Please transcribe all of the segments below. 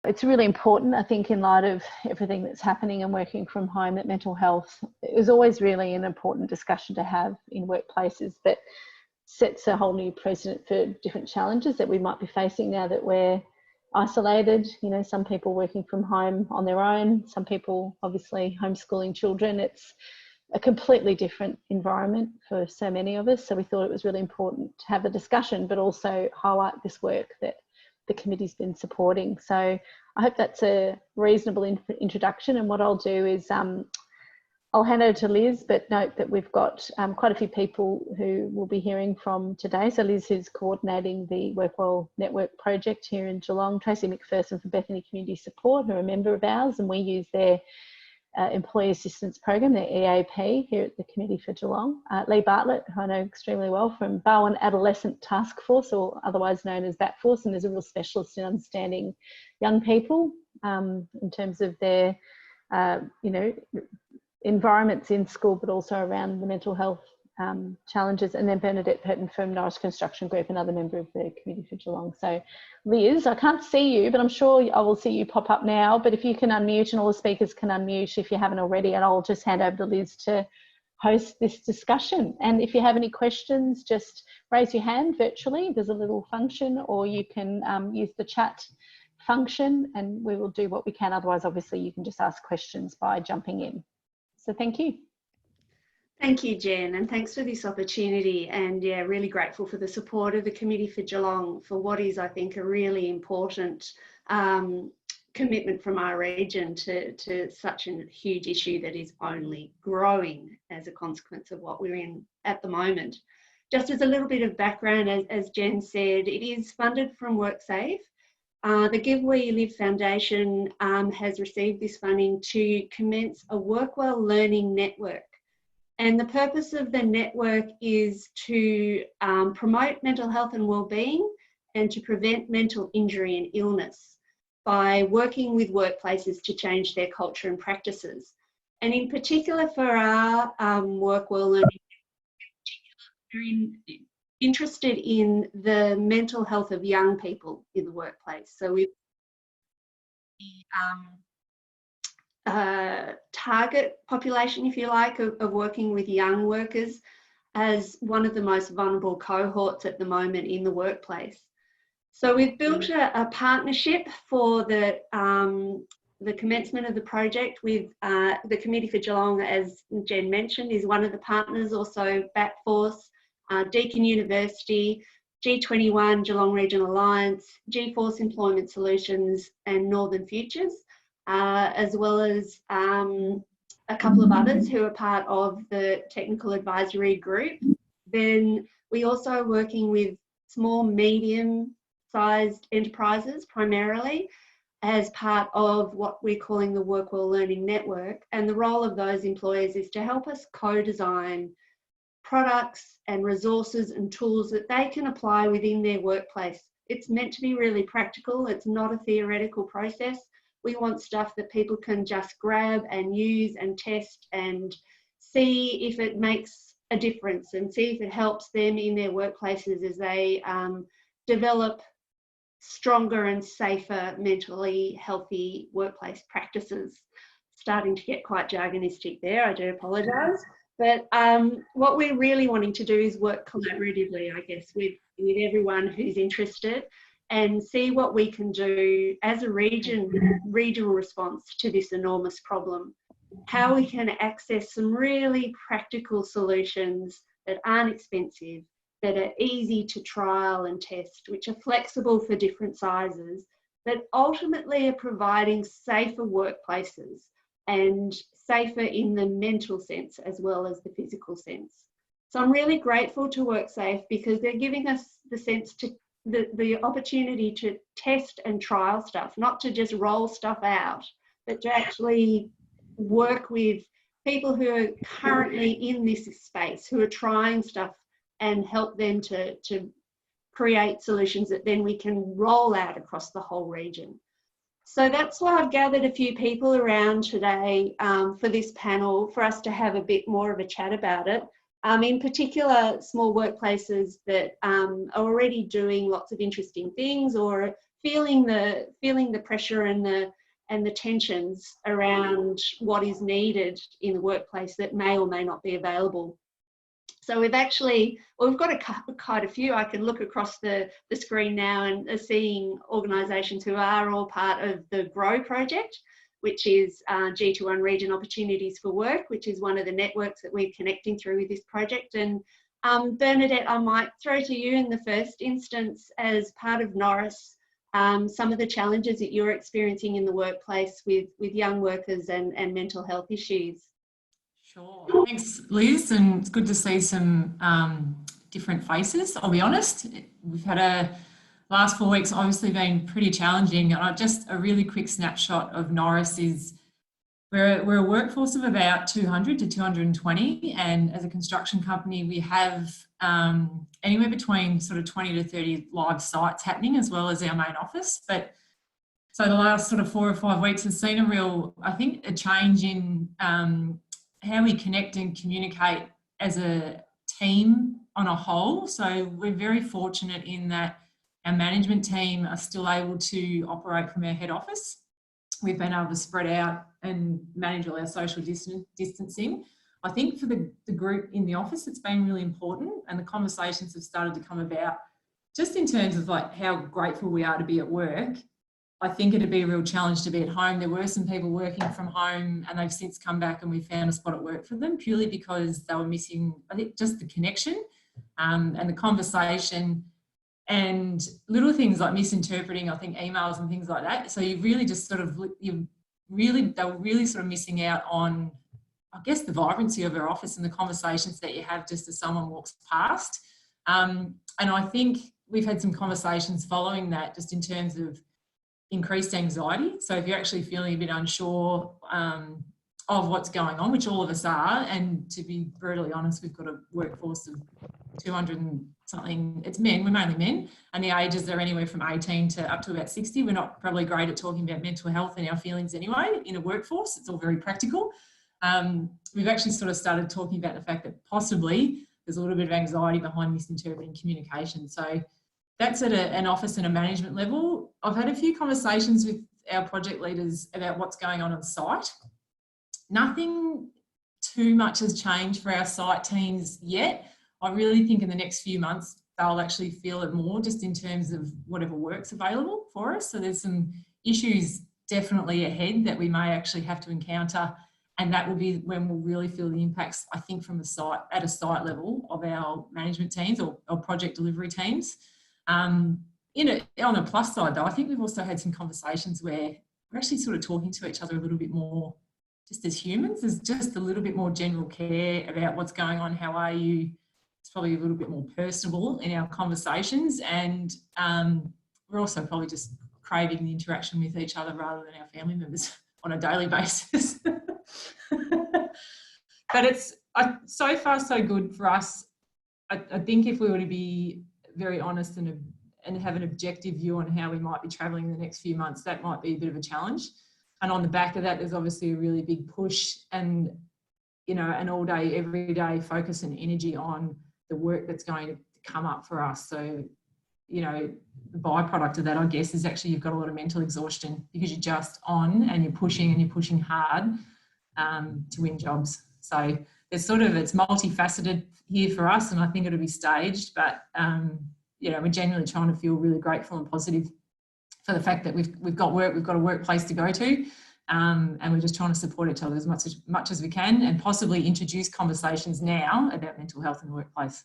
It's really important, I think, in light of everything that's happening and working from home, that mental health is always really an important discussion to have in workplaces, but sets a whole new precedent for different challenges that we might be facing now that we're isolated. You know, some people working from home on their own, some people obviously homeschooling children. It's a completely different environment for so many of us. So we thought it was really important to have a discussion, but also highlight this work that the committee's been supporting. So I hope that's a reasonable introduction. And what I'll do is I'll hand over to Liz, but note that we've got quite a few people who we'll be hearing from today. So Liz, who's coordinating the Workwell Network project here in Geelong, Tracy McPherson from Bethany Community Support, who are a member of ours, and we use their Employee Assistance Program, their EAP, here at the Committee for Geelong. Leigh Bartlett, who I know extremely well from Barwon Adolescent Task Force, or otherwise known as BATForce, and is a real specialist in understanding young people in terms of their, you know, environments in school, but also around the mental health challenges. And then Bernadette Purton from Norris Construction Group, another member of the Committee for Geelong. So Liz, I can't see you, but I'm sure I will see you pop up now. But if you can unmute, and all the speakers can unmute if you haven't already, and I'll just hand over to Liz to host this discussion. And if you have any questions, just raise your hand virtually. There's a little function, or you can use the chat function and we will do what we can. Otherwise, obviously, you can just ask questions by jumping in. So thank you. Thank you, Jen, and thanks for this opportunity. And yeah, really grateful for the support of the Committee for Geelong for what is, I think, a really important commitment from our region to such a huge issue that is only growing as a consequence of what we're in at the moment. Just as a little bit of background, as Jen said, it is funded from WorkSafe. The Give Where You Live Foundation has received this funding to commence a Workwell Learning Network. And the purpose of the network is to promote mental health and wellbeing and to prevent mental injury and illness by working with workplaces to change their culture and practices. And in particular for our Workwell Learning, we're interested in the mental health of young people in the workplace. So we've target population, if you like, of working with young workers as one of the most vulnerable cohorts at the moment in the workplace. So we've built a partnership for the commencement of the project with the Committee for Geelong, as Jen mentioned, is one of the partners, also BATForce, Deakin University, G21, Geelong Regional Alliance, G-Force Employment Solutions and Northern Futures, as well as a couple of others who are part of the technical advisory group. Then we also are working with small, medium-sized enterprises primarily as part of what we're calling the Workwell Learning Network. And the role of those employers is to help us co-design products and resources and tools that they can apply within their workplace. It's meant to be really practical. It's not a theoretical process. We want stuff that people can just grab and use and test and see if it makes a difference and see if it helps them in their workplaces as they develop stronger and safer, mentally healthy workplace practices. Starting to get quite jargonistic there, I do apologise. But what we're really wanting to do is work collaboratively, I guess, with everyone who's interested and see what we can do as a regional response to this enormous problem. How we can access some really practical solutions that aren't expensive, that are easy to trial and test, which are flexible for different sizes, but ultimately are providing safer workplaces and safer in the mental sense as well as the physical sense. So I'm really grateful to WorkSafe because they're giving us the sense to the opportunity to test and trial stuff, not to just roll stuff out, but to actually work with people who are currently in this space, who are trying stuff, and help them to create solutions that then we can roll out across the whole region. So that's why I've gathered a few people around today for this panel for us to have a bit more of a chat about it. In particular, small workplaces that are already doing lots of interesting things, or feeling the pressure and the tensions around what is needed in the workplace that may or may not be available. So we've got quite a few. I can look across the screen now and are seeing organisations who are all part of the GROW project, which is G21 Region Opportunities for Work, which is one of the networks that we're connecting through with this project. And Bernadette, I might throw to you in the first instance as part of Norris, some of the challenges that you're experiencing in the workplace with young workers and mental health issues. Sure. Thanks, Liz, and it's good to see some different faces. I'll be honest, we've had last 4 weeks obviously been pretty challenging, and just a really quick snapshot of Norris is we're a workforce of about 200 to 220, and as a construction company we have anywhere between sort of 20 to 30 live sites happening, as well as our main office. But so the last sort of 4 or 5 weeks has seen a change in how we connect and communicate as a team on a whole. So we're very fortunate in that our management team are still able to operate from our head office. We've been able to spread out and manage all our social distancing. I think for the group in the office, it's been really important, and the conversations have started to come about just in terms of like how grateful we are to be at work. I think it'd be a real challenge to be at home. There were some people working from home and they've since come back and we found a spot at work for them purely because they were missing, I think, just the connection and the conversation and little things like misinterpreting, I think, emails and things like that. So you really just sort of, they were really sort of missing out on, I guess, the vibrancy of our office and the conversations that you have just as someone walks past. And I think we've had some conversations following that just in terms of increased anxiety. So if you're actually feeling a bit unsure of what's going on, which all of us are, and to be brutally honest, we've got a workforce of 200 and something, it's men, we're mainly men, and the ages are anywhere from 18 to up to about 60. We're not probably great at talking about mental health and our feelings anyway in a workforce. It's all very practical. We've actually sort of started talking about the fact that possibly there's a little bit of anxiety behind misinterpreting communication. So that's at an office and a management level. I've had a few conversations with our project leaders about what's going on site. Nothing too much has changed for our site teams yet. I really think in the next few months, they'll actually feel it more just in terms of whatever work's available for us. So there's some issues definitely ahead that we may actually have to encounter, and that will be when we'll really feel the impacts, I think, from the site, at a site level of our management teams or project delivery teams. On a plus side though, I think we've also had some conversations where we're actually sort of talking to each other a little bit more just as humans. There's just a little bit more general care about what's going on, how are you? It's probably a little bit more personable in our conversations, and we're also probably just craving the interaction with each other rather than our family members on a daily basis. But it's so far so good for us. I think if we were to be very honest and have an objective view on how we might be travelling in the next few months, that might be a bit of a challenge. And on the back of that, there's obviously a really big push and, an all day, every day focus and energy on the work that's going to come up for us. So, the byproduct of that, I guess, is actually you've got a lot of mental exhaustion because you're just on and you're pushing hard to win jobs. So it's multifaceted here for us, and I think it'll be staged, but we're genuinely trying to feel really grateful and positive for the fact that we've got work, we've got a workplace to go to, and we're just trying to support each other as much as we can, and possibly introduce conversations now about mental health in the workplace.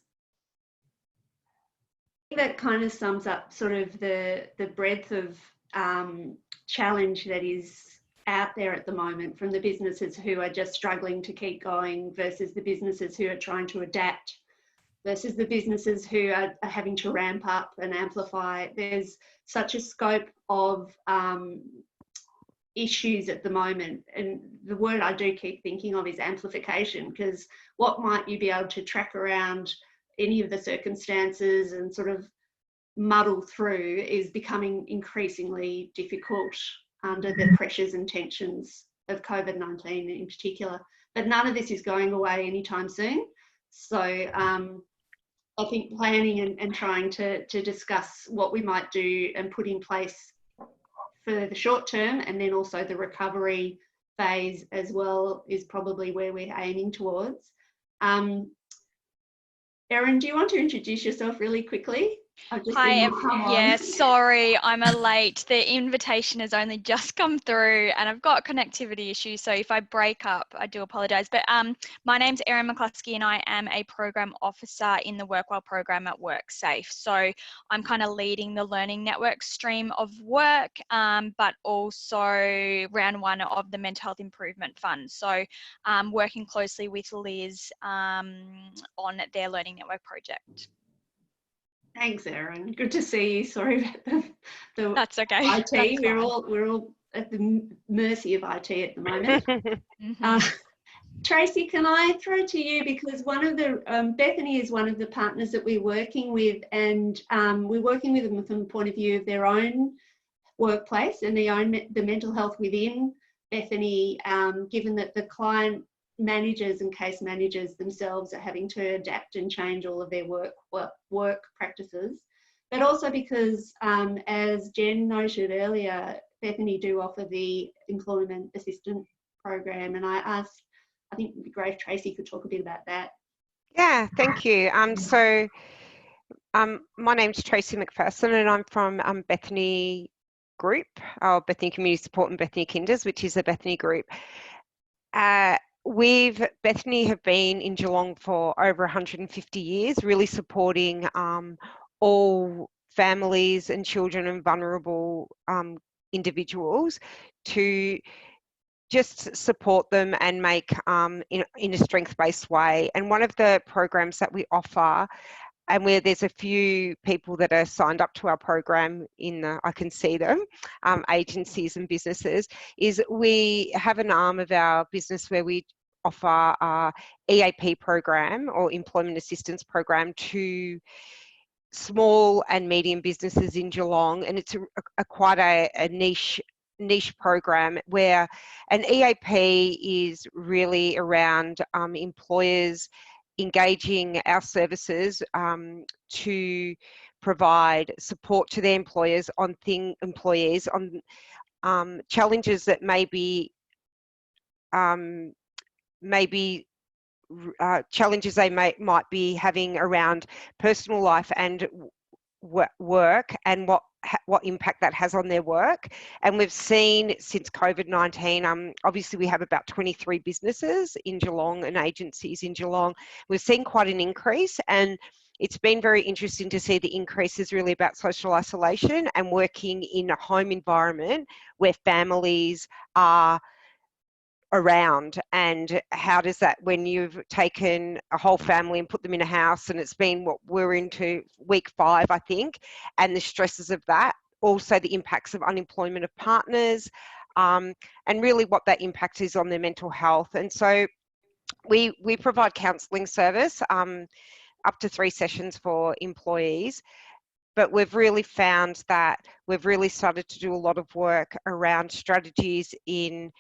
That kind of sums up sort of the breadth of challenge that is out there at the moment, from the businesses who are just struggling to keep going versus the businesses who are trying to adapt versus the businesses who are having to ramp up and amplify. There's such a scope of issues at the moment, and the word I do keep thinking of is amplification, because what might you be able to track around any of the circumstances and sort of muddle through is becoming increasingly difficult under the pressures and tensions of COVID-19 in particular. But none of this is going away anytime soon. So I think planning and trying to discuss what we might do and put in place for the short term, and then also the recovery phase as well, is probably where we're aiming towards. Erin, do you want to introduce yourself really quickly? I've just Hi, seen you come on. yeah, sorry, I'm a late. The invitation has only just come through and I've got connectivity issues. So if I break up, I do apologise. But my name's Erin McCluskey and I am a program officer in the Workwell program at WorkSafe. So I'm kind of leading the learning network stream of work, but also round one of the mental health improvement fund. So working closely with Liz on their learning network project. Thanks, Erin. Good to see you. Sorry about the That's okay. IT. That's we're all at the mercy of IT at the moment. Tracy, can I throw to you, because one of the Bethany is one of the partners that we're working with, and we're working with them from the point of view of their own workplace and the mental health within Bethany, given that the client managers and case managers themselves are having to adapt and change all of their work practices, but also because, as Jen noted earlier, Bethany do offer the employment assistance program, and I think it'd be great if Tracy could talk a bit about that. Yeah, thank you. My name's Tracy McPherson and I'm from Bethany Group, Bethany Community Support and Bethany Kinders, which is a Bethany group. Bethany have been in Geelong for over 150 years, really supporting all families and children and vulnerable individuals to just support them and make in a strength-based way. And one of the programs that we offer, and where there's a few people that are signed up to our program I can see them, agencies and businesses, is we have an arm of our business where we offer our EAP program or employment assistance program to small and medium businesses in Geelong, and it's quite a niche program where an EAP is really around employers engaging our services to provide support to their employees on challenges that challenges they might be having around personal life and work, and what impact that has on their work. And we've seen since COVID-19, obviously we have about 23 businesses in Geelong and agencies in Geelong. We've seen quite an increase, and it's been very interesting to see the increase is really about social isolation and working in a home environment where families are around. And how does that, when you've taken a whole family and put them in a house, and it's been what we're into week 5, I think, and the stresses of that, also the impacts of unemployment of partners, and really what that impact is on their mental health. And so we provide counselling service, up to 3 sessions for employees. But we've really found that we've really started to do a lot of work around strategies in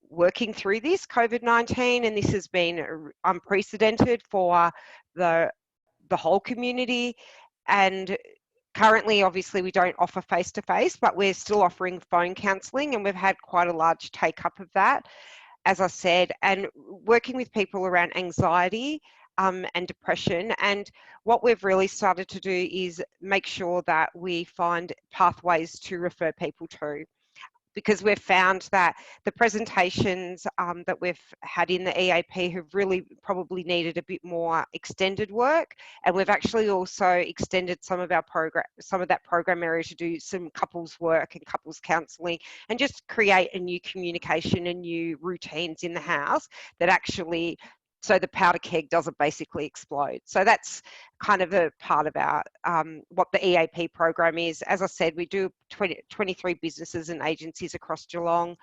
working through this COVID-19, and this has been unprecedented for the whole community. And currently, obviously, we don't offer face-to-face, but we're still offering phone counselling, and we've had quite a large take-up of that, as I said, and working with people around anxiety and depression. And what we've really started to do is make sure that we find pathways to refer people to, because we've found that the presentations that we've had in the EAP have really probably needed a bit more extended work, and we've actually also extended some of that program area to do some couples work and couples counselling, and just create a new communication and new routines in the house that actually, so the powder keg doesn't basically explode. So that's kind of a part of our what the EAP program is. As I said, we do 23 businesses and agencies across Geelong.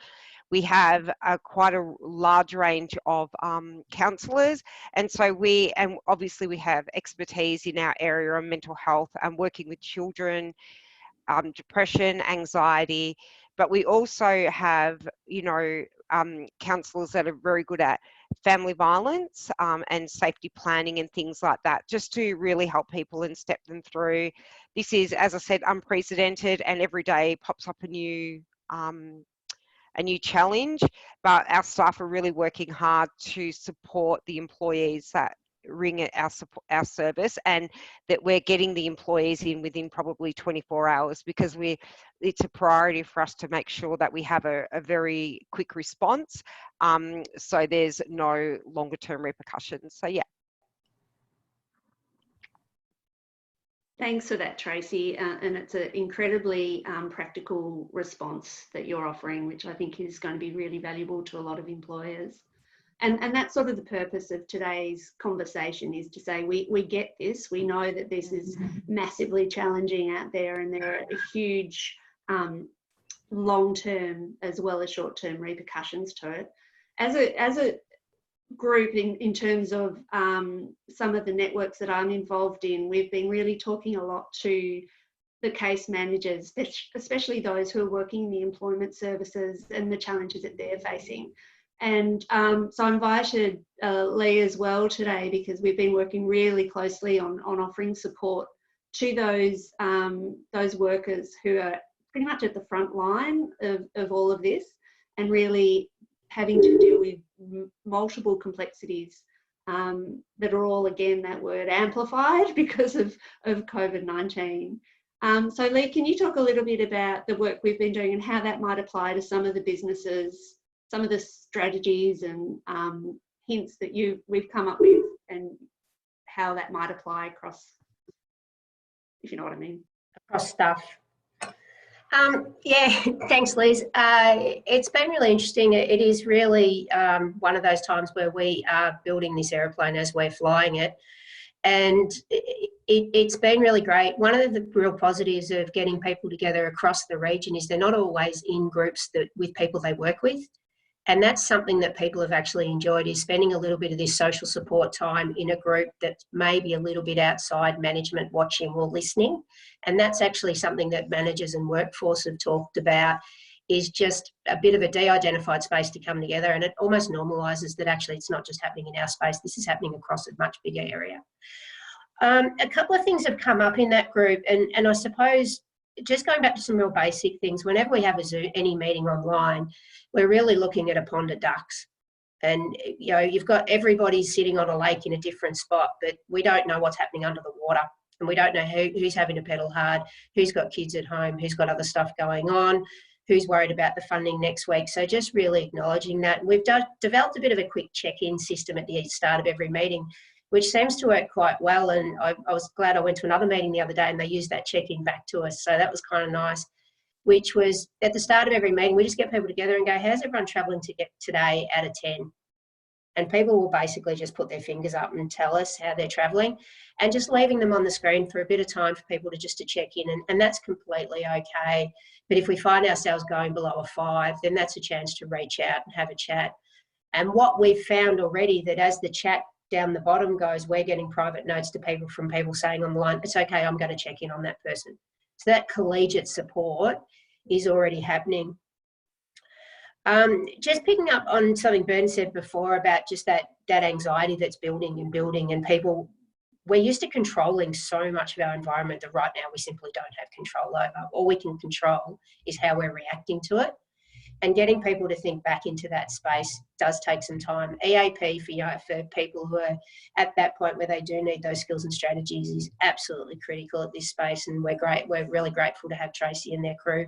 We have quite a large range of counsellors, and so obviously we have expertise in our area of mental health and working with children, depression, anxiety, but we also have, counsellors that are very good at family violence and safety planning and things like that, just to really help people and step them through. This is, as I said, unprecedented, and every day pops up a new challenge, but our staff are really working hard to support the employees that ring at our service, and that we're getting the employees in within probably 24 hours, because it's a priority for us to make sure that we have a very quick response, so there's no longer term repercussions. So yeah. Thanks for that, Tracy. And it's an incredibly practical response that you're offering, which I think is going to be really valuable to a lot of employers. And that's sort of the purpose of today's conversation, is to say we get this, we know that this is massively challenging out there, and there are huge long-term as well as short-term repercussions to it. As a group, in terms of some of the networks that I'm involved in, we've been really talking a lot to the case managers, especially those who are working in the employment services and the challenges that they're facing. And so I invited Leigh as well today, because we've been working really closely on offering support to those workers who are pretty much at the front line of all of this, and really having to deal with multiple complexities that are all, again, that word, amplified because of COVID-19. So Leigh, can you talk a little bit about the work we've been doing and how that might apply to some of the businesses, some of the strategies and hints that we've come up with, and how that might apply across, if you know what I mean? Across stuff. Yeah, thanks, Liz. It's been really interesting. It is really one of those times where we are building this aeroplane as we're flying it, and it's been really great. One of the real positives of getting people together across the region is they're not always in groups with people they work with. And that's something that people have actually enjoyed, is spending a little bit of this social support time in a group that's maybe a little bit outside management, watching or listening. And that's actually something that managers and workforce have talked about, is just a bit of a de-identified space to come together. And it almost normalises that actually it's not just happening in our space, this is happening across a much bigger area. A couple of things have come up in that group, and I suppose just going back to some real basic things, whenever we have any meeting online, we're really looking at a pond of ducks. And, you know, you've got everybody sitting on a lake in a different spot, but we don't know what's happening under the water. And we don't know who's having to pedal hard, who's got kids at home, who's got other stuff going on, who's worried about the funding next week. So just really acknowledging that. And we've developed a bit of a quick check-in system at the start of every meeting, which seems to work quite well. And I was glad I went to another meeting the other day and they used that check-in back to us. So that was kind of nice, which was at the start of every meeting, we just get people together and go, how's everyone travelling to get today out of 10? And people will basically just put their fingers up and tell us how they're travelling, and just leaving them on the screen for a bit of time for people to check in. And that's completely okay. But if we find ourselves going below a 5, then that's a chance to reach out and have a chat. And what we've found already, that as the chat down the bottom goes, we're getting private notes to people from people saying on the line, it's okay, I'm going to check in on that person. So that collegiate support is already happening. Just picking up on something Bern said before about just that anxiety that's building, and people, we're used to controlling so much of our environment that right now we simply don't have control over. All we can control is how we're reacting to it. And getting people to think back into that space does take some time. EAP for people who are at that point where they do need those skills and strategies is absolutely critical at this space, and we're really grateful to have Tracy and their crew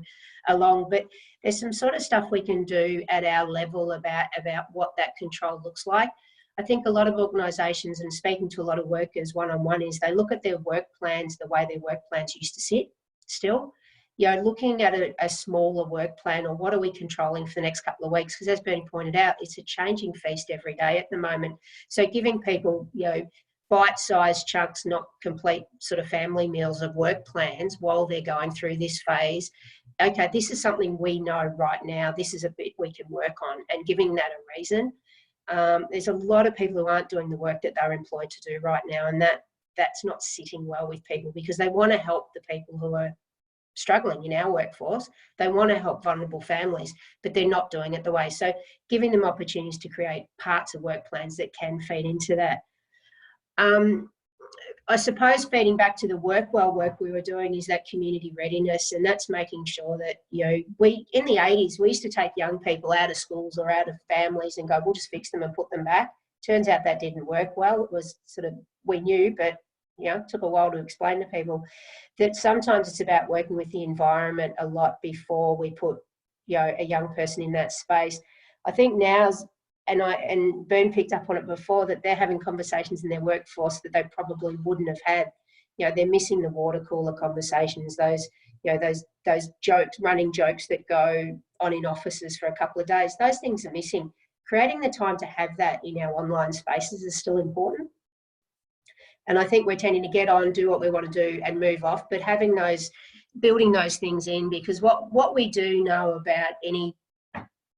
along. But there's some sort of stuff we can do at our level about what that control looks like. I think a lot of organisations, and speaking to a lot of workers one-on-one, is they look at their work plans the way their work plans used to sit still. You know, looking at a smaller work plan, or what are we controlling for the next couple of weeks? Because as Bernie pointed out, it's a changing feast every day at the moment. So giving people, you know, bite-sized chunks, not complete sort of family meals of work plans while they're going through this phase. Okay, this is something we know right now. This is a bit we can work on, and giving that a reason. There's a lot of people who aren't doing the work that they're employed to do right now, and that's not sitting well with people, because they want to help the people who are struggling in our workforce. They want to help vulnerable families, but they're not doing it the way. So giving them opportunities to create parts of work plans that can feed into that. I suppose feeding back to the work we were doing is that community readiness, and that's making sure that, you know, in the 80s, we used to take young people out of schools or out of families and go, we'll just fix them and put them back. Turns out that didn't work well. It was sort of, we knew, but, you know, it took a while to explain to people that sometimes it's about working with the environment a lot before we put, you know, a young person in that space. I think now's, and Bern picked up on it before, that they're having conversations in their workforce that they probably wouldn't have had. You know, they're missing the water cooler conversations, those, you know, those jokes, running jokes that go on in offices for a couple of days. Those things are missing. Creating the time to have that in our online spaces is still important. And I think we're tending to get on, do what we want to do and move off, but having those, building those things in, because what we do know about any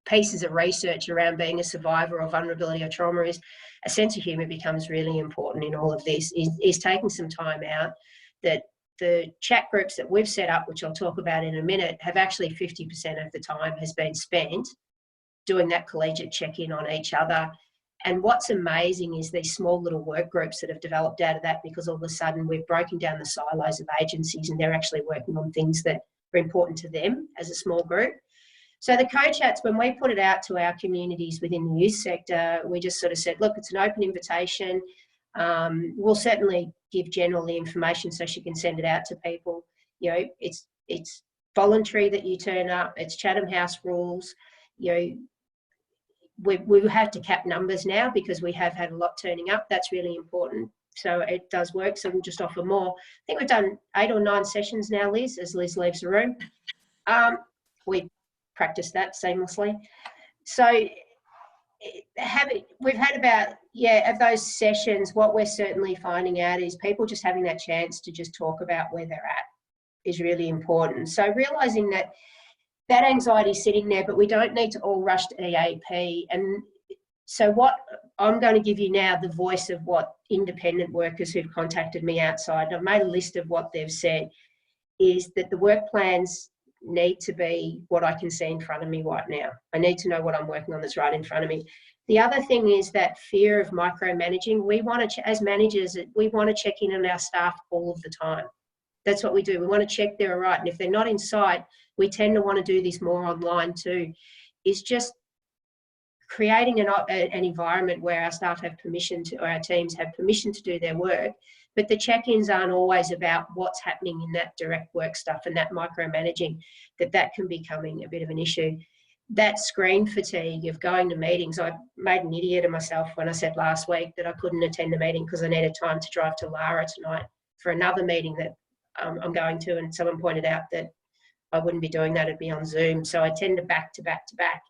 pieces of research around being a survivor of vulnerability or trauma is a sense of humour becomes really important in all of this, is taking some time out. That the chat groups that we've set up, which I'll talk about in a minute, have actually 50% of the time has been spent doing that collegiate check-in on each other. And what's amazing is these small little work groups that have developed out of that, because all of a sudden we've broken down the silos of agencies and they're actually working on things that are important to them as a small group. So the co-chats, when we put it out to our communities within the youth sector, we just sort of said, look, it's an open invitation. We'll certainly give general the information so she can send it out to people. You know, it's voluntary that you turn up. It's Chatham House rules. You know, we have to cap numbers now because we have had a lot turning up. That's really important. So it does work. So we'll just offer more. I think we've done 8 or 9 sessions now, Liz, as Liz leaves the room. We practice that seamlessly. So we've had about, of those sessions, what we're certainly finding out is people just having that chance to just talk about where they're at is really important. So realising that that anxiety is sitting there, but we don't need to all rush to EAP. And so what I'm going to give you now, the voice of what independent workers who've contacted me outside, I've made a list of what they've said, is that the work plans need to be what I can see in front of me right now. I need to know what I'm working on that's right in front of me. The other thing is that fear of micromanaging. We want to, as managers, we want to check in on our staff all of the time. That's what we do. We want to check they're all right. And if they're not in sight, we tend to want to do this more online too, is just creating an environment where our staff have permission to, or our teams have permission to do their work. But the check-ins aren't always about what's happening in that direct work stuff and that micromanaging, that can be becoming a bit of an issue. That screen fatigue of going to meetings, I made an idiot of myself when I said last week that I couldn't attend the meeting because I needed time to drive to Lara tonight for another meeting that I'm going to, and someone pointed out that I wouldn't be doing that, it'd be on Zoom. So I tend to back to back to back.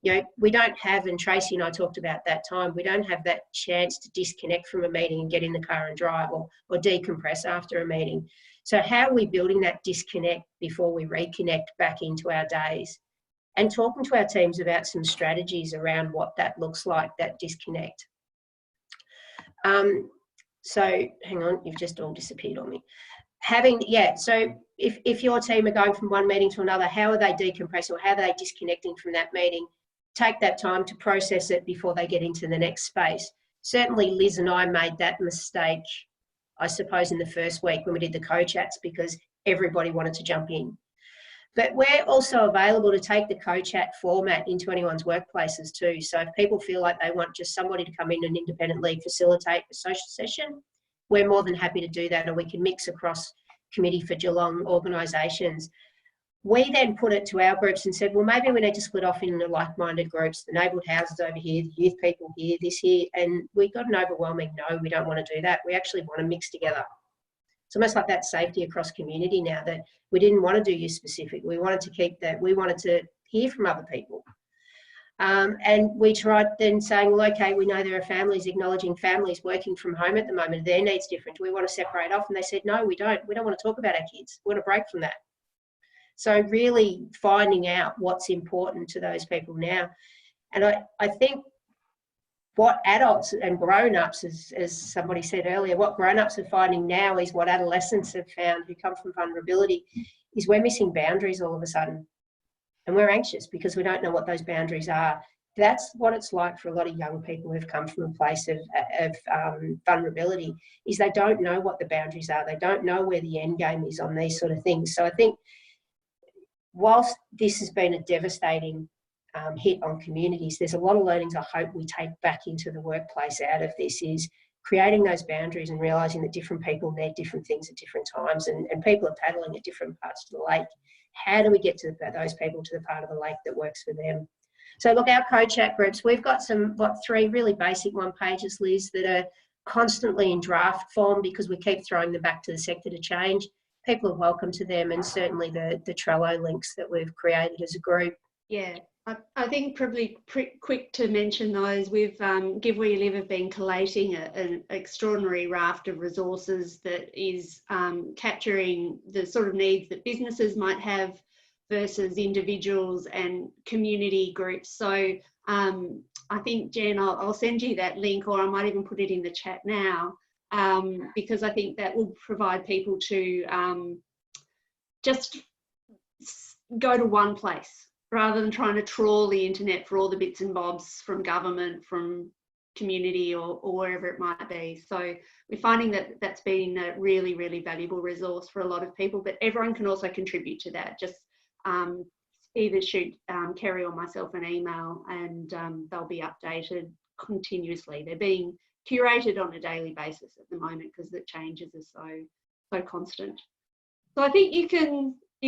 You know, we don't have, and Tracy and I talked about that time, we don't have that chance to disconnect from a meeting and get in the car and drive, or decompress after a meeting. So how are we building that disconnect before we reconnect back into our days? And talking to our teams about some strategies around what that looks like, that disconnect. So hang on, you've just all disappeared on me. So if your team are going from one meeting to another, how are they decompressing, or how are they disconnecting from that meeting? Take that time to process it before they get into the next space. Certainly Liz and I made that mistake, I suppose, in the first week when we did the co-chats, because everybody wanted to jump in. But we're also available to take the co-chat format into anyone's workplaces too. So if people feel like they want just somebody to come in and independently facilitate a social session, we're more than happy to do that, or we can mix across committee for Geelong organisations. We then put it to our groups and said, well, maybe we need to split off into like-minded groups, the neighbourhood houses over here, the youth people here, this here, and we got an overwhelming no, we don't want to do that. We actually want to mix together. It's almost like that safety across community now, that we didn't want to do youth specific. We wanted to keep that, we wanted to hear from other people. And we tried then saying, well, okay, we know there are families, acknowledging families working from home at the moment, their needs different. Do we want to separate off? And they said, no, we don't. We don't want to talk about our kids. We want to break from that. So really finding out what's important to those people now. And I think what adults and grown-ups, as somebody said earlier, what grown-ups are finding now is what adolescents have found who come from vulnerability, is we're missing boundaries all of a sudden. And we're anxious because we don't know what those boundaries are. That's what it's like for a lot of young people who've come from a place of vulnerability, is they don't know what the boundaries are. They don't know where the end game is on these sort of things. So I think whilst this has been a devastating hit on communities, there's a lot of learnings I hope we take back into the workplace out of this, is creating those boundaries and realising that different people need different things at different times, and people are paddling at different parts of the lake. How do we get to those people to the part of the lake that works for them? So look, our co-chat groups, we've got three really basic one-pages, Liz, that are constantly in draft form because we keep throwing them back to the sector to change. People are welcome to them, and certainly the Trello links that we've created as a group. Yeah, I think probably quick to mention those. We've Give Where You Live have been collating an extraordinary raft of resources that is capturing the sort of needs that businesses might have versus individuals and community groups. So I think, Jen, I'll send you that link, or I might even put it in the chat now, because I think that will provide people to just go to one place, rather than trying to trawl the internet for all the bits and bobs from government, from community, or wherever it might be. So we're finding that that's been a really, really valuable resource for a lot of people, but everyone can also contribute to that. Just either shoot Kerry or myself an email, and they'll be updated continuously. They're being curated on a daily basis at the moment because the changes are so constant. So I think you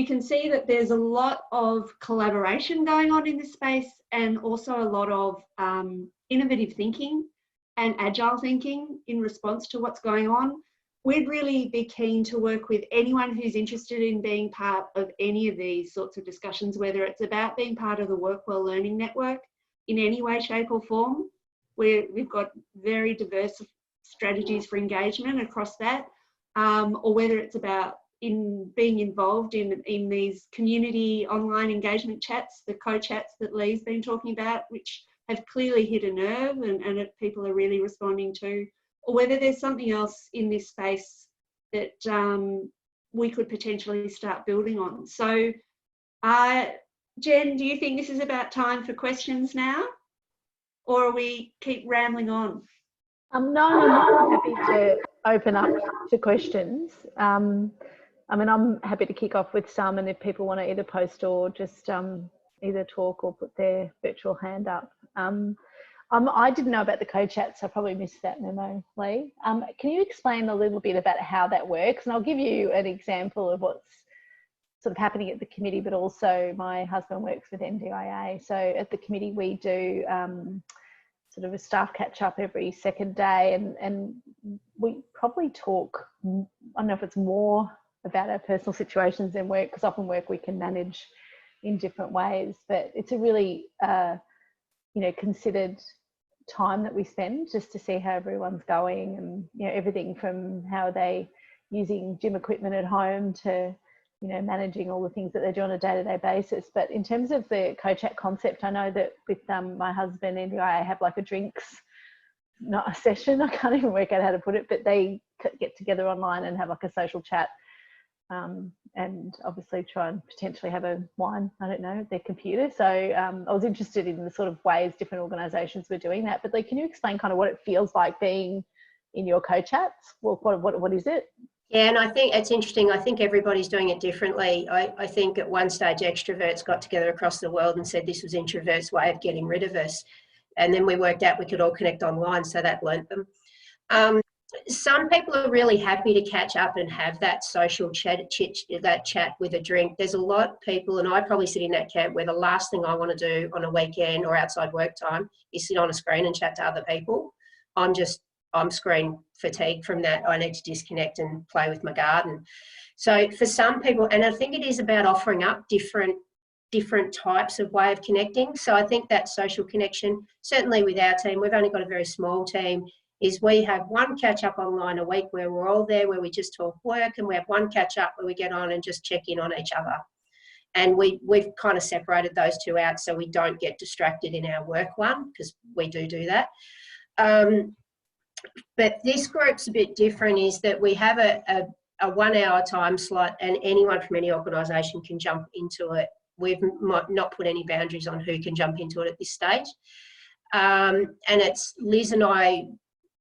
can see that there's a lot of collaboration going on in this space, and also a lot of innovative thinking and agile thinking in response to what's going on. We'd really be keen to work with anyone who's interested in being part of any of these sorts of discussions, whether it's about being part of the Workwell Learning Network in any way, shape or form. We've got very diverse strategies for engagement across that, or whether it's about being involved in these community online engagement chats, the co-chats that Leigh's been talking about, which have clearly hit a nerve and people are really responding to, or whether there's something else in this space that we could potentially start building on. So, Jen, do you think this is about time for questions now, or we keep rambling on? No, I'm happy to open up to questions. I mean, I'm happy to kick off with some, and if people want to either post or just either talk or put their virtual hand up. I didn't know about the co-chat, so I probably missed that memo, Leigh. Can you explain a little bit about how that works? And I'll give you an example of what's sort of happening at the committee, but also my husband works with NDIA. So at the committee, we do sort of a staff catch up every second day, and we probably talk, I don't know if it's more about our personal situations than work, because often work we can manage in different ways, but it's a really considered time that we spend just to see how everyone's going, and everything from how are they using gym equipment at home to managing all the things that they do on a day-to-day basis. But in terms of the co-chat concept, I know that with my husband and I have like a drinks, not a session, I can't even work out how to put it, but they get together online and have like a social chat, and obviously try and potentially have a wine, I don't know, their computer. So I was interested in the sort of ways different organisations were doing that. But can you explain kind of what it feels like being in your co-chats? What is it? Yeah, and I think it's interesting. I think everybody's doing it differently. I think at one stage extroverts got together across the world and said this was introverts' way of getting rid of us. And then we worked out we could all connect online, so that learnt them. Some people are really happy to catch up and have that social chat with a drink. There's a lot of people, and I probably sit in that camp, where the last thing I want to do on a weekend or outside work time is sit on a screen and chat to other people. I'm screen fatigued from that. I need to disconnect and play with my garden. So for some people, and I think it is about offering up different types of way of connecting. So I think that social connection, certainly with our team, we've only got a very small team, is we have one catch up online a week where we're all there, where we just talk work, and we have one catch up where we get on and just check in on each other. And we've kind of separated those two out so we don't get distracted in our work one, because we do that. But this group's a bit different, is that we have a 1 hour time slot and anyone from any organisation can jump into it. We've not put any boundaries on who can jump into it at this stage. And it's Liz and I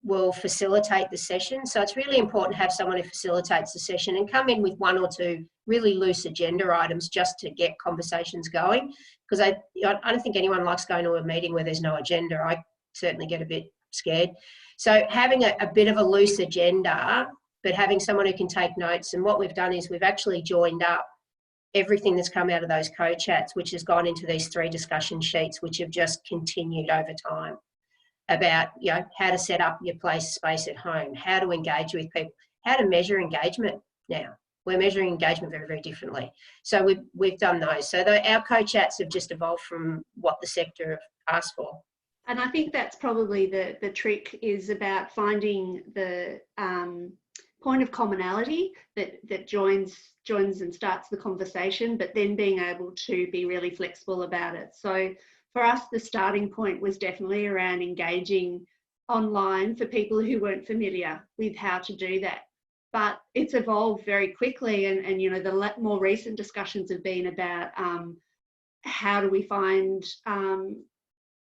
will facilitate the session. So it's really important to have someone who facilitates the session and come in with 1 or 2 really loose agenda items just to get conversations going. Because I don't think anyone likes going to a meeting where there's no agenda. I certainly get a bit scared. So having a bit of a loose agenda, but having someone who can take notes. And what we've done is we've actually joined up everything that's come out of those co-chats, which has gone into these 3 discussion sheets, which have just continued over time, about, you know, how to set up your space at home, how to engage with people, how to measure engagement now. We're measuring engagement very, very differently. So we've done those. So our co-chats have just evolved from what the sector have asked for. And I think that's probably the trick, is about finding the point of commonality that joins and starts the conversation, but then being able to be really flexible about it. So for us, the starting point was definitely around engaging online for people who weren't familiar with how to do that. But it's evolved very quickly, and you know, the more recent discussions have been about how do we find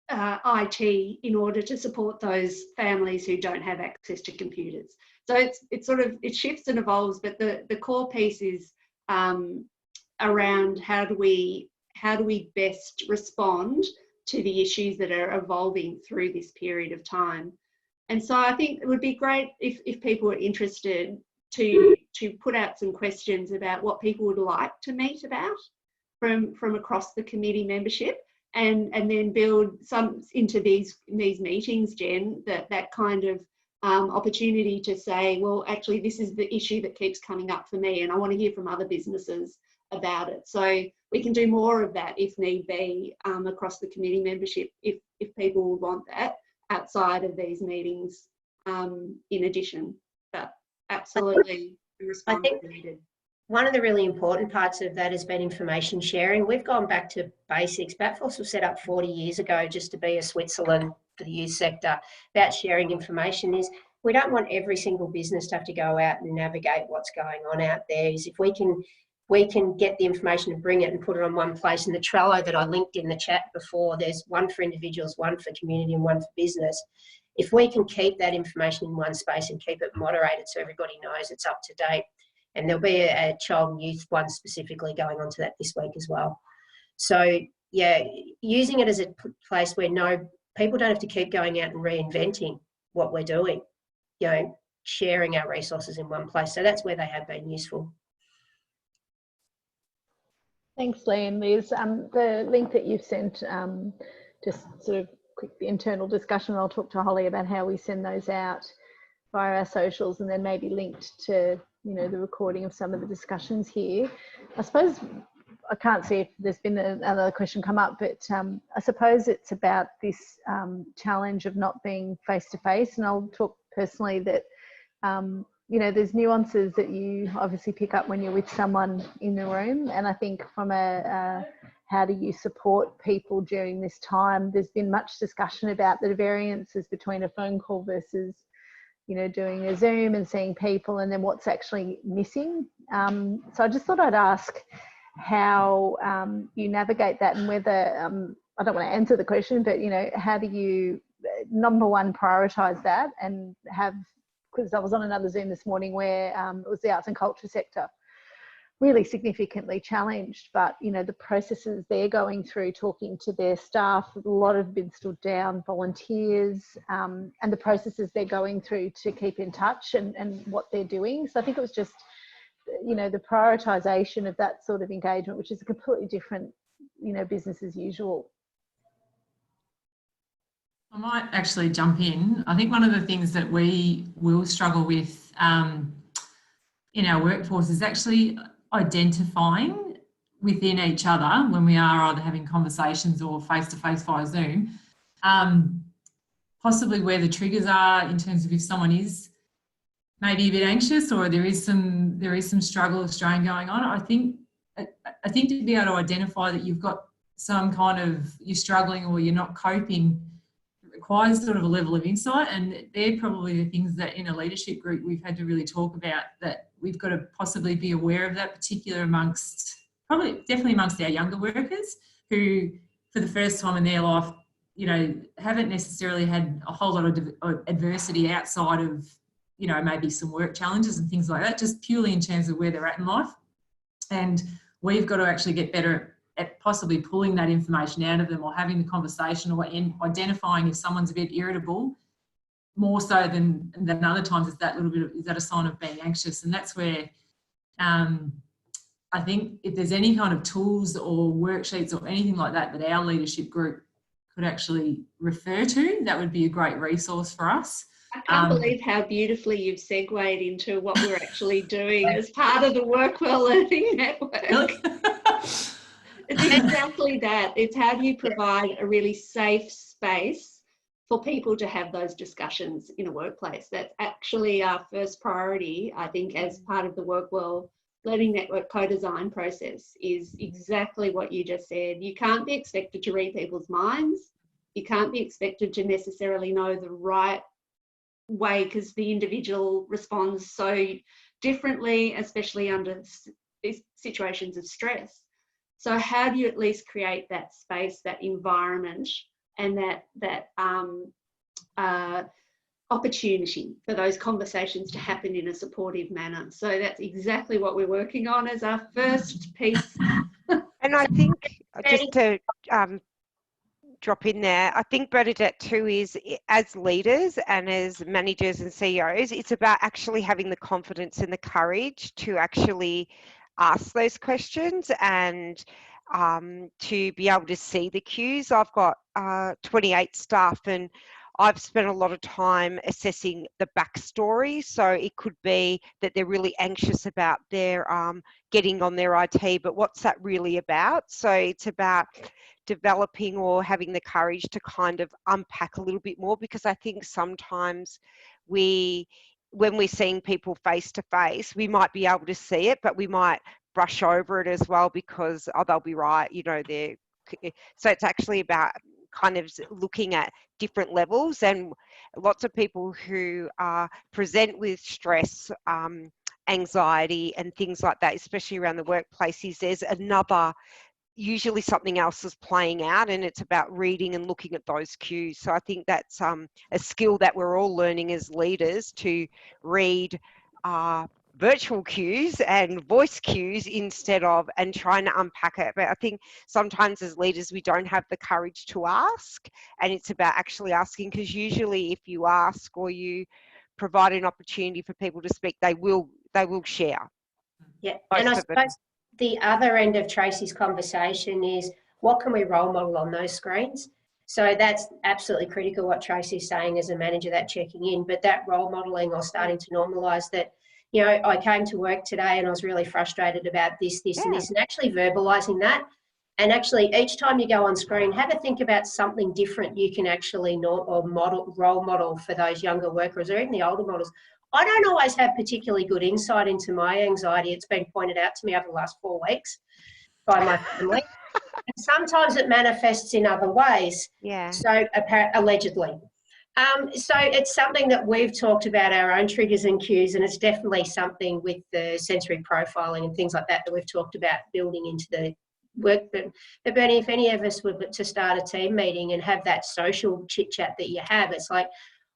IT in order to support those families who don't have access to computers. So it shifts and evolves, but the core piece is around how do we best respond to the issues that are evolving through this period of time. And so I think it would be great if people were interested to put out some questions about what people would like to meet about from across the committee membership, and then build some into these meetings, Jen, that kind of opportunity to say, well, actually, this is the issue that keeps coming up for me, and I want to hear from other businesses about it. So we can do more of that if need be across the committee membership, if people would want that outside of these meetings in addition. But absolutely, I think needed. One of the really important parts of that has been information sharing. We've gone back to basics. BATForce was set up 40 years ago just to be a Switzerland for the youth sector. About sharing information is, we don't want every single business to have to go out and navigate what's going on out there. Is if we can get the information and bring it and put it on one place. And the Trello that I linked in the chat before, there's one for individuals, one for community and one for business. If we can keep that information in one space and keep it moderated so everybody knows it's up to date. And there'll be a child and youth one specifically going on to that this week as well. So yeah, using it as a place where people don't have to keep going out and reinventing what we're doing, you know, sharing our resources in one place. So that's where they have been useful. Thanks, Leigh and Liz. The link that you've sent, just sort of quick internal discussion, I'll talk to Holly about how we send those out via our socials, and then maybe linked to, you know, the recording of some of the discussions here. I suppose, I can't see if there's been another question come up, but I suppose it's about this challenge of not being face-to-face. And I'll talk personally that, you know, there's nuances that you obviously pick up when you're with someone in the room. And I think from how do you support people during this time, there's been much discussion about the variances between a phone call versus, you know, doing a Zoom and seeing people, and then what's actually missing. So I just thought I'd ask how you navigate that, and whether, I don't want to answer the question, but, you know, how do you, number one, prioritise that, and have, because I was on another Zoom this morning where it was the arts and culture sector, really significantly challenged, but, you know, the processes they're going through, talking to their staff, a lot have been stood down, volunteers, and the processes they're going through to keep in touch and what they're doing. So I think it was just, you know, the prioritisation of that sort of engagement, which is a completely different, you know, business as usual. I might actually jump in. I think one of the things that we will struggle with in our workforce is actually identifying within each other when we are either having conversations or face-to-face via Zoom, possibly where the triggers are in terms of if someone is maybe a bit anxious or there is some struggle or strain going on. I think to be able to identify that you've got some kind of, you're struggling or you're not coping requires sort of a level of insight, and they're probably the things that in a leadership group we've had to really talk about, that we've got to possibly be aware of that, particular amongst, definitely amongst our younger workers who for the first time in their life, you know, haven't necessarily had a whole lot of adversity outside of, you know, maybe some work challenges and things like that, just purely in terms of where they're at in life. And we've got to actually get better at possibly pulling that information out of them, or having the conversation, or identifying if someone's a bit irritable, more so than other times. Is that little bit of, is that a sign of being anxious? And that's where I think if there's any kind of tools or worksheets or anything like that that our leadership group could actually refer to, that would be a great resource for us. I can't believe how beautifully you've segued into what we're actually doing as part of the Work Well Learning Network. It's exactly that. It's how do you provide a really safe space for people to have those discussions in a workplace. That's actually our first priority, I think, as part of the Work Well Learning Network co-design process, is exactly what you just said. You can't be expected to read people's minds. You can't be expected to necessarily know the right way, because the individual responds so differently, especially under situations of stress. So how do you at least create that space, that environment, and that opportunity for those conversations to happen in a supportive manner? So that's exactly what we're working on as our first piece. And I think, just to drop in there, I think, Bernadette, too, is as leaders and as managers and CEOs, it's about actually having the confidence and the courage to actually ask those questions, and to be able to see the cues. I've got 28 staff, and I've spent a lot of time assessing the backstory. So it could be that they're really anxious about their getting on their IT, but what's that really about? So it's about developing or having the courage to kind of unpack a little bit more, because I think sometimes when we're seeing people face to face, we might be able to see it, but we might brush over it as well because, oh, they'll be right, you know, so it's actually about kind of looking at different levels. And lots of people who present with stress, anxiety and things like that, especially around the workplaces, there's usually something else is playing out, and it's about reading and looking at those cues. So I think that's a skill that we're all learning as leaders, to read virtual cues and voice cues instead of, and trying to unpack it. But I think sometimes as leaders we don't have the courage to ask, and it's about actually asking, because usually if you ask or you provide an opportunity for people to speak, they will share. Yeah, and I suppose the other end of Tracy's conversation is, what can we role model on those screens? So that's absolutely critical, what Tracy's saying as a manager, that checking in, but that role modelling, or starting to normalise that, you know, I came to work today and I was really frustrated about this, and this, and actually verbalising that. And actually each time you go on screen, have a think about something different you can actually role model for those younger workers, or even the older models. I don't always have particularly good insight into my anxiety. It's been pointed out to me over the last 4 weeks by my family. And sometimes it manifests in other ways. Yeah. So allegedly. So it's something that we've talked about, our own triggers and cues, and it's definitely something with the sensory profiling and things like that that we've talked about building into the work. But Bernie, if any of us were to start a team meeting and have that social chit chat that you have, it's like,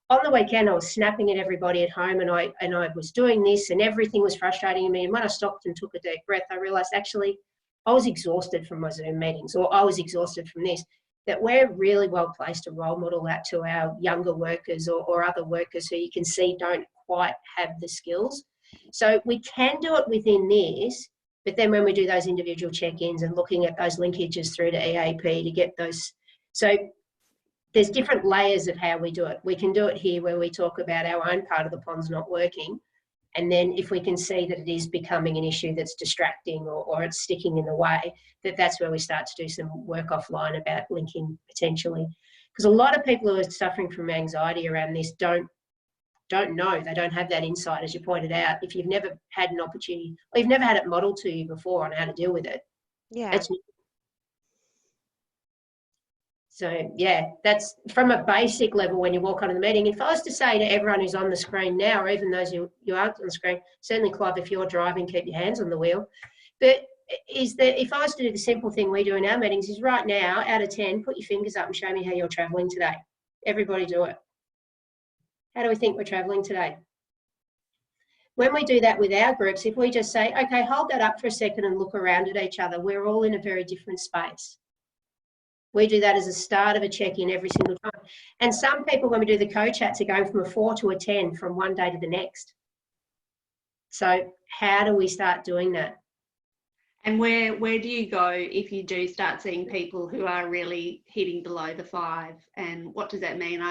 on the weekend, I was snapping at everybody at home, and I was doing this, and everything was frustrating me. And when I stopped and took a deep breath, I realised actually I was exhausted from my Zoom meetings, or I was exhausted from this. That we're really well placed to role model that to our younger workers or other workers who you can see don't quite have the skills. So we can do it within this, but then when we do those individual check-ins and looking at those linkages through to EAP to get those, so there's different layers of how we do it. We can do it here where we talk about our own part of the pond's not working. And then if we can see that it is becoming an issue that's distracting or it's sticking in the way, that's where we start to do some work offline about linking potentially. Because a lot of people who are suffering from anxiety around this don't know. They don't have that insight, as you pointed out. If you've never had an opportunity, or you've never had it modelled to you before on how to deal with it. Yeah. So yeah, that's from a basic level when you walk onto the meeting. If I was to say to everyone who's on the screen now, or even those you aren't on the screen, certainly Clive, if you're driving, keep your hands on the wheel. But is that if I was to do the simple thing we do in our meetings is right now, out of 10, put your fingers up and show me how you're travelling today. Everybody do it. How do we think we're travelling today? When we do that with our groups, if we just say, okay, hold that up for a second and look around at each other, we're all in a very different space. We do that as a start of a check-in every single time. And some people, when we do the co-chats, are going from a 4 to a 10 from one day to the next. So how do we start doing that? And where do you go if you do start seeing people who are really hitting below the 5? And what does that mean?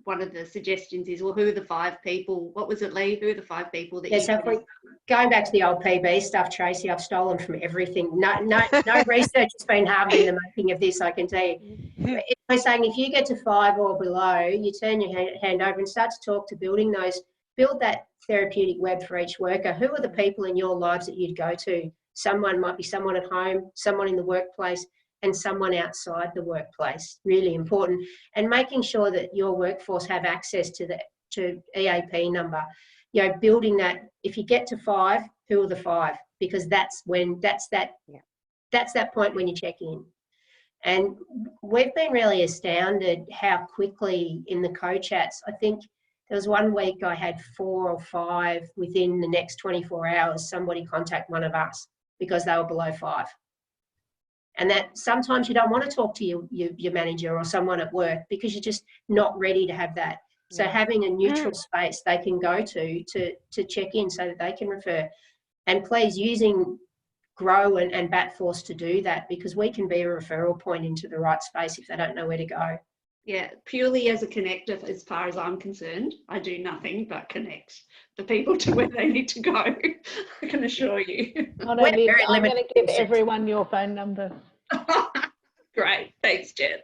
One of the suggestions is, well, who are the 5 people? What was it, Leigh? Who are the 5 people that so going back to the old PB stuff, Tracy, I've stolen from everything. No research has been harmed in the making of this, I can tell you. We're saying if you get to 5 or below, you turn your hand over and start to talk to build that therapeutic web for each worker. Who are the people in your lives that you'd go to? Someone might be someone at home, someone in the workplace, and someone outside the workplace. Really important. And making sure that your workforce have access to EAP number. You know, building that. If you get to 5, who are the 5? Because that's that point when you check in. And we've been really astounded how quickly in the co-chats, I think there was one week I had 4 or 5 within the next 24 hours, somebody contact one of us because they were below 5. And that sometimes you don't want to talk to your manager or someone at work because you're just not ready to have that. So having a neutral space they can go to check in so that they can refer. And please, using Grow and BATForce to do that, because we can be a referral point into the right space if they don't know where to go. Yeah, purely as a connector, as far as I'm concerned, I do nothing but connect the people to where they need to go. I can assure you. I'm going to give everyone your phone number. Great, thanks, Jen.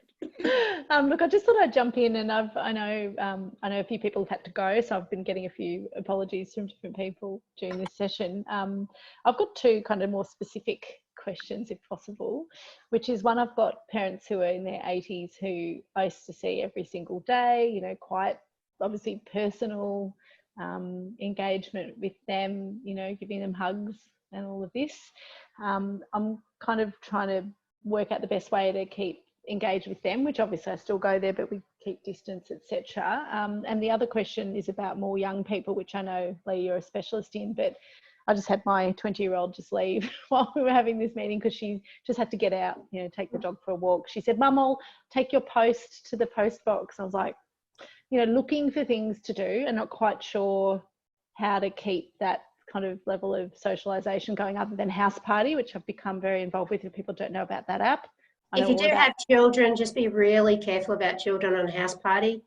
Look, I just thought I'd jump in, and I know a few people have had to go, so I've been getting a few apologies from different people during this session. I've got 2 kind of more specific questions, if possible, which is one, I've got parents who are in their 80s who I used to see every single day, you know, quite obviously personal engagement with them, you know, giving them hugs and all of this. I'm kind of trying to work out the best way to keep engaged with them, which obviously I still go there, but we keep distance, etc. And the other question is about more young people, which I know, Leigh, you're a specialist in, but I just had my 20-year-old just leave while we were having this meeting because she just had to get out, you know, take the dog for a walk. She said, Mum, I'll take your post to the post box. I was like, you know, looking for things to do and not quite sure how to keep that kind of level of socialisation going other than House Party, which I've become very involved with if people don't know about that app. If you do have children, just be really careful about children on House Party.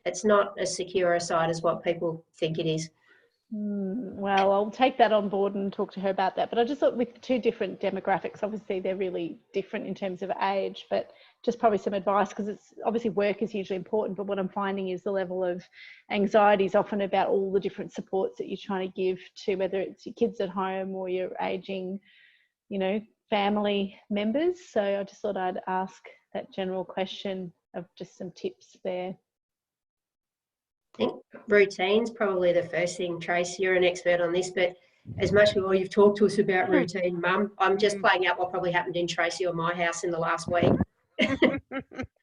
It's not as secure a site as what people think it is. Well, I'll take that on board and talk to her about that. But I just thought with 2 different demographics, obviously they're really different in terms of age, but just probably some advice, because it's obviously work is hugely important, but what I'm finding is the level of anxiety is often about all the different supports that you're trying to give to, whether it's your kids at home or your aging, you know, family members. So I just thought I'd ask that general question of just some tips there. I think routine's probably the first thing. Trace, you're an expert on this, but as much as you've talked to us about routine, Mum, I'm just playing out what probably happened in Tracy or my house in the last week.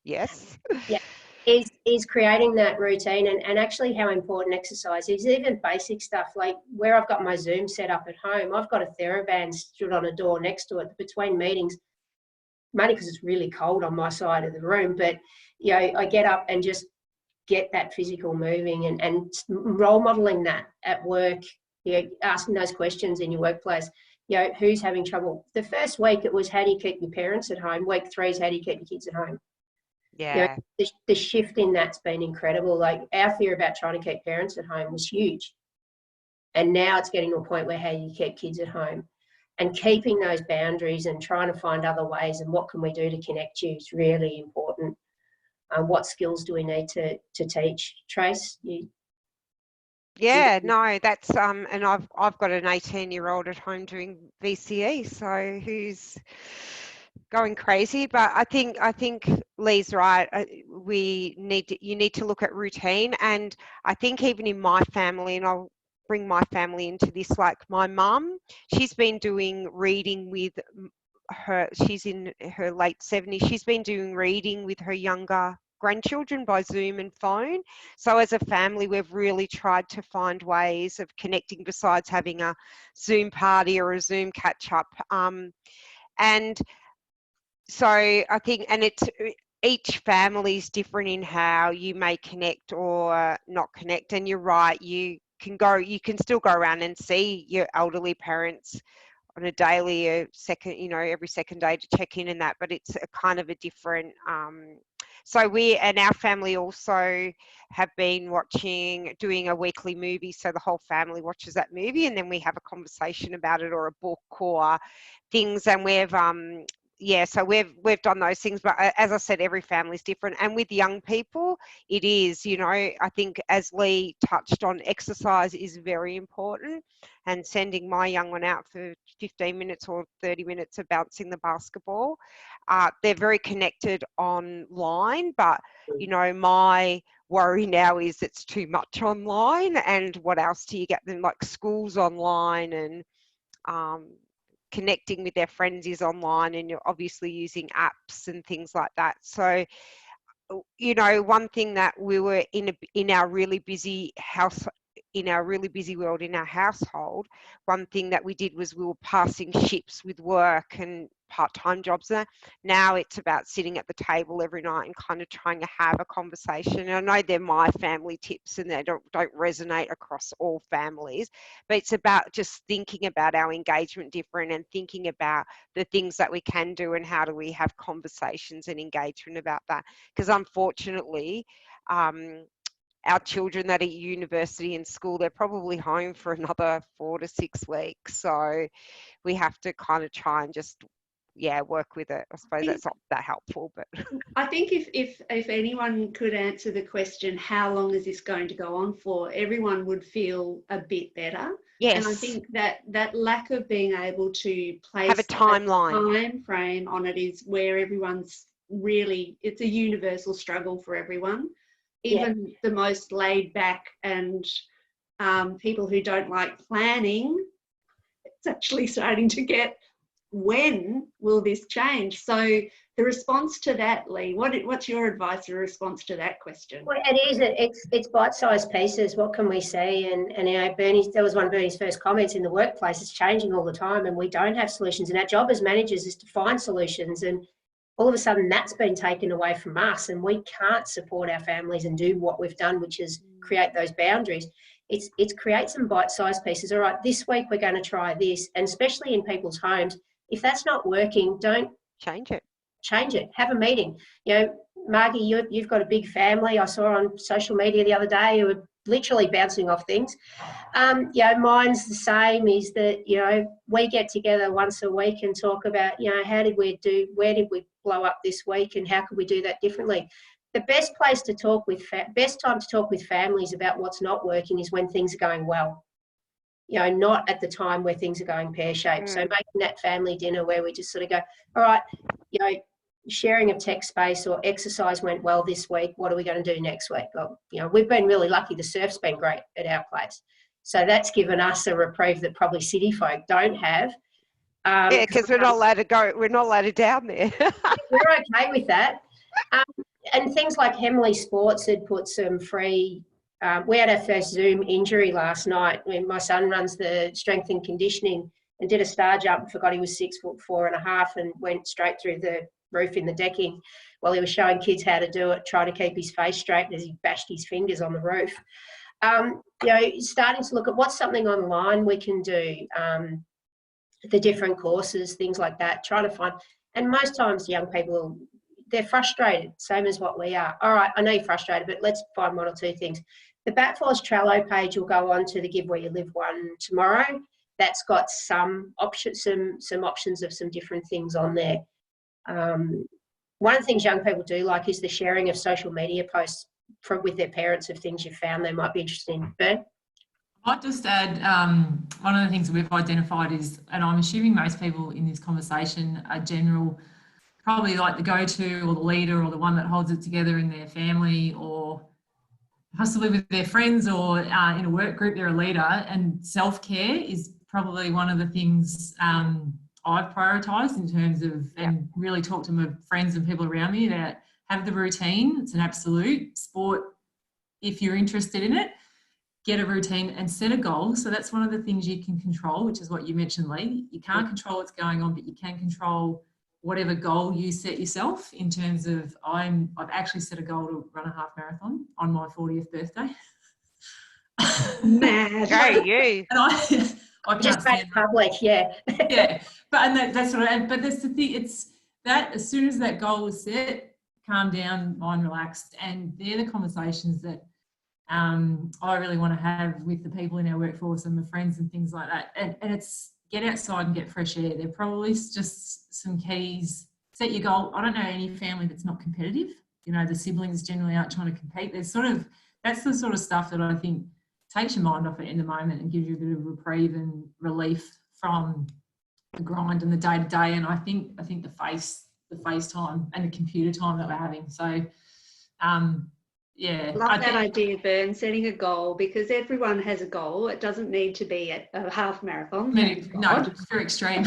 Yes. Yeah, is creating that routine and actually how important exercise is. Even basic stuff like where I've got my Zoom set up at home, I've got a TheraBand stood on a door next to it between meetings, mainly because it's really cold on my side of the room. But, you know, I get up and just get that physical moving and role modelling that at work, you know, asking those questions in your workplace. You know, who's having trouble? The first week it was, how do you keep your parents at home? Week 3 is, how do you keep your kids at home? Yeah. You know, the shift in that's been incredible. Like our fear about trying to keep parents at home was huge. And now it's getting to a point where how you keep kids at home and keeping those boundaries and trying to find other ways and what can we do to connect you is really important. What skills do we need to teach? Trace, Yeah, no, that's and I've got an 18-year-old at home doing VCE, so who's going crazy. But I think Leigh's right. You need to look at routine, and I think even in my family, and I'll bring my family into this, like my mum, she's been doing reading with she's in her late 70s. She's been doing reading with her younger grandchildren by Zoom and phone. So as a family, we've really tried to find ways of connecting besides having a Zoom party or a Zoom catch up. And so I think, and each family is different in how you may connect or not connect. And you're right, you can still go around and see your elderly parents on a daily, every second day to check in and that, but it's a kind of a different, so we and our family also have been doing a weekly movie, so the whole family watches that movie, and then we have a conversation about it or a book or things, and so we've done those things. But as I said, every family is different, and with young people, it is, I think as Leigh touched on, exercise is very important, and sending my young one out for 15 minutes or 30 minutes of bouncing the basketball. They're very connected online, but my worry now is it's too much online, and what else do you get them, like schools online, and connecting with their friends is online, and you're obviously using apps and things like that. So one thing that we were in our really busy world in our household, one thing that we did was we were passing ships with work and part-time jobs there. Now it's about sitting at the table every night and kind of trying to have a conversation. And I know they're my family tips and they don't resonate across all families, but it's about just thinking about our engagement different and thinking about the things that we can do and how do we have conversations and engagement about that. Because unfortunately, our children that are at university and school, they're probably home for another 4 to 6 weeks. So we have to kind of try and just, work with it. I suppose that's not that helpful, but I think if anyone could answer the question, how long is this going to go on for, everyone would feel a bit better. yes. And I think that lack of being able to place have a timeline, time frame on it is where everyone's really, it's a universal struggle for everyone. Even the most laid back and people who don't like planning, it's actually starting to get, when will this change? So the response to that, Leigh, what's your advice or response to that question? Well, it's bite-sized pieces. What can we see? And Bernie, that was one of Bernie's first comments in the workplace. It's changing all the time, and we don't have solutions. And our job as managers is to find solutions. And all of a sudden that's been taken away from us, and we can't support our families and do what we've done, which is create those boundaries. It's create some bite-sized pieces. All right, this week we're going to try this, and especially in people's homes, if that's not working, don't change it. Have a meeting. Margie, you've got a big family. I saw on social media the other day you were literally bouncing off things. Mine's the same, is that, we get together once a week and talk about, where did we blow up this week and how could we do that differently? The best time to talk with families about what's not working is when things are going well. Not at the time where things are going pear-shaped. So making that family dinner where we just sort of go, all right, sharing of tech space or exercise went well this week. What are we going to do next week? Well, we've been really lucky. The surf's been great at our place. So that's given us a reprieve that probably city folk don't have. Because we're not allowed to go. We're not allowed to down there. We're okay with that. And things like Hemley Sports had put some free. We had our first Zoom injury last night when my son runs the strength and conditioning and did a star jump and forgot he was 6'4.5" and went straight through the roof in the decking while he was showing kids how to do it, trying to keep his face straight as he bashed his fingers on the roof. Starting to look at what's something online we can do, the different courses, things like that, trying to find. And most times young people, they're frustrated, same as what we are. All right, I know you're frustrated, but let's find one or two things. The BATForce Trello page will go on to the Give Where You Live one tomorrow. That's got some options, some options of some different things on there. One of the things young people do like is the sharing of social media posts with their parents of things you've found they might be interested in. Bern? I might just add, one of the things we've identified is, and I'm assuming most people in this conversation are general probably like the go-to or the leader or the one that holds it together in their family, or possibly with their friends, or in a work group they're a leader. And self-care is probably one of the things I've prioritised in terms of, and really talk to my friends and people around me that have the routine. It's an absolute sport. If you're interested in it, get a routine and set a goal. So that's one of the things you can control, which is what you mentioned, Leigh. You can't control what's going on, but you can control whatever goal you set yourself, in terms of, I've actually set a goal to run a half marathon on my 40th birthday. Mad. Go you. And I Just make it public, yeah. Yeah, but and that's sort of, but that's the thing. It's that as soon as that goal was set, calm down, mind relaxed, and they're the conversations that I really want to have with the people in our workforce and my friends and things like that. And it's get outside and get fresh air. They're probably just some keys. Set your goal. I don't know any family that's not competitive. You know, the siblings generally aren't trying to compete. There's sort of, that's the sort of stuff that I think takes your mind off it in the moment and gives you a bit of reprieve and relief from the grind and the day to day. And I think the face time and the computer time that we're having. So yeah, Love that idea, Bern, setting a goal, because everyone has a goal. It doesn't need to be a half marathon. No, it's very extreme.